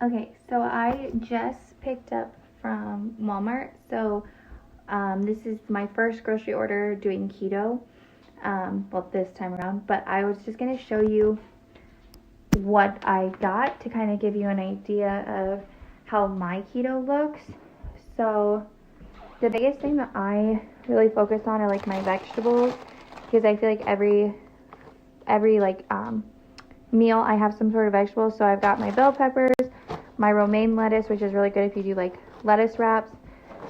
Okay, so I just picked up from Walmart. So this is my first grocery order doing keto. Well, this time around, but I was just going to show you what I got to kind of give you an idea of how my keto looks. So the biggest thing that I really focus on are like my vegetables, because I feel like every meal I have some sort of vegetables. So I've got my bell peppers, my romaine lettuce, which is really good if you do like lettuce wraps,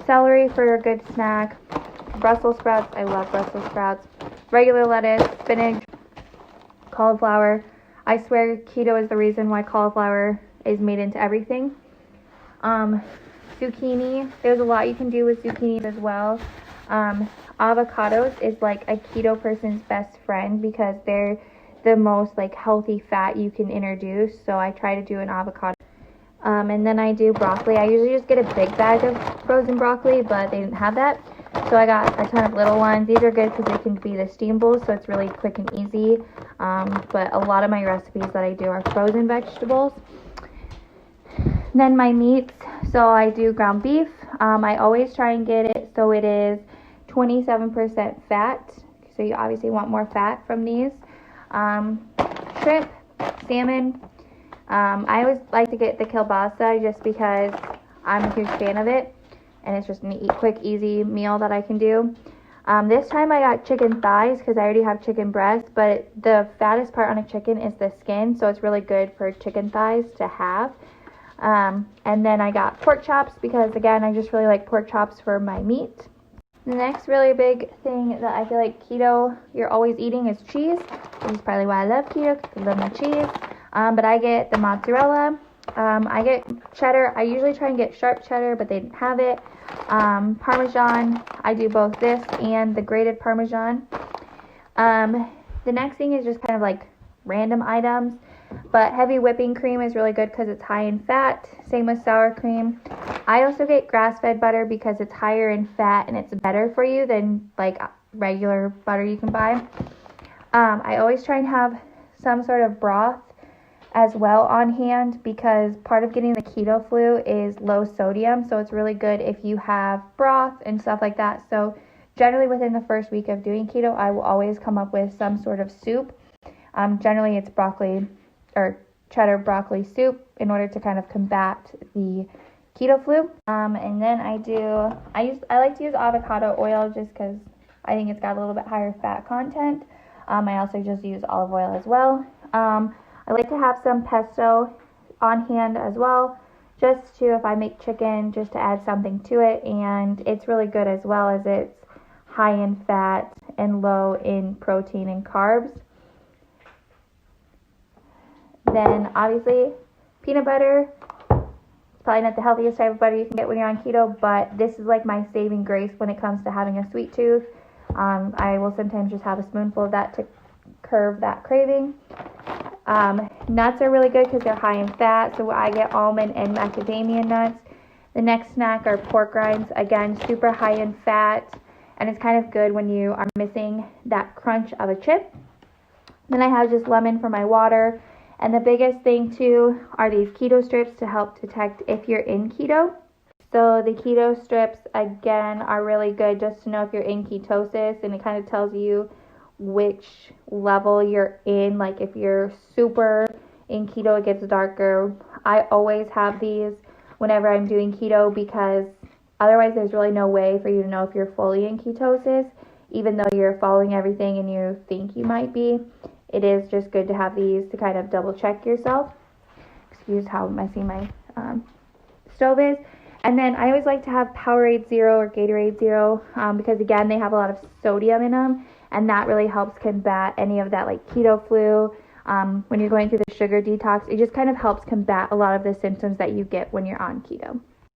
celery for a good snack, Brussels sprouts, I love Brussels sprouts, regular lettuce, spinach, cauliflower. I swear keto is the reason why cauliflower is made into everything. Zucchini, there's a lot you can do with zucchini as well. Avocados is like a keto person's best friend because they're the most like healthy fat you can introduce. So I try to do an avocado. And then I do broccoli. I usually just get a big bag of frozen broccoli, but they didn't have that. So I got a ton of little ones. These are good because they can be the steam bowls, so it's really quick and easy. But a lot of my recipes that I do are frozen vegetables. Then my meats. So I do ground beef. I always try and get it so it is 27% fat. So you obviously want more fat from these. Shrimp, salmon. I always like to get the kielbasa just because I'm a huge fan of it, and it's just an quick, easy meal that I can do. This time I got chicken thighs because I already have chicken breast, but the fattest part on a chicken is the skin, so it's really good for chicken thighs to have. And then I got pork chops because, again, I just really like pork chops for my meat. The next really big thing that I feel like keto you're always eating is cheese, which is probably why I love keto, because I love my cheese. But I get the mozzarella. I get cheddar. I usually try and get sharp cheddar, but they didn't have it. Parmesan. I do both this and the grated Parmesan. The next thing is just kind of like random items. But heavy whipping cream is really good because it's high in fat. Same with sour cream. I also get grass-fed butter because it's higher in fat and it's better for you than like regular butter you can buy. I always try and have some sort of broth as well on hand because part of getting the keto flu is low sodium, so it's really good if you have broth and stuff like that. So generally within the first week of doing keto, I will always come up with some sort of soup. Generally it's broccoli or cheddar broccoli soup in order to kind of combat the keto flu. And then I like to use avocado oil just because I think it's got a little bit higher fat content. I also just use olive oil as well. I like to have some pesto on hand as well, just to, if I make chicken, just to add something to it. And it's really good as well as it's high in fat and low in protein and carbs. Then obviously peanut butter. It's probably not the healthiest type of butter you can get when you're on keto, but this is like my saving grace when it comes to having a sweet tooth. I will sometimes just have a spoonful of that to curb that craving. Nuts are really good because they're high in fat, so I get almond and macadamia nuts. The next snack are pork rinds, again super high in fat, and it's kind of good when you are missing that crunch of a chip. Then I have just lemon for my water, and the biggest thing too are these keto strips to help detect if you're in keto. So the keto strips again are really good just to know if you're in ketosis, and it kind of tells you which level you're in. Like if you're super in keto, it gets darker. I always have these whenever I'm doing keto because otherwise there's really no way for you to know if you're fully in ketosis, even though you're following everything and you think you might be. It is just good to have these to kind of double check yourself. Excuse how messy my stove is. And then I always like to have Powerade Zero or Gatorade Zero because again they have a lot of sodium in them, and that really helps combat any of that like keto flu. When you're going through the sugar detox, it just kind of helps combat a lot of the symptoms that you get when you're on keto.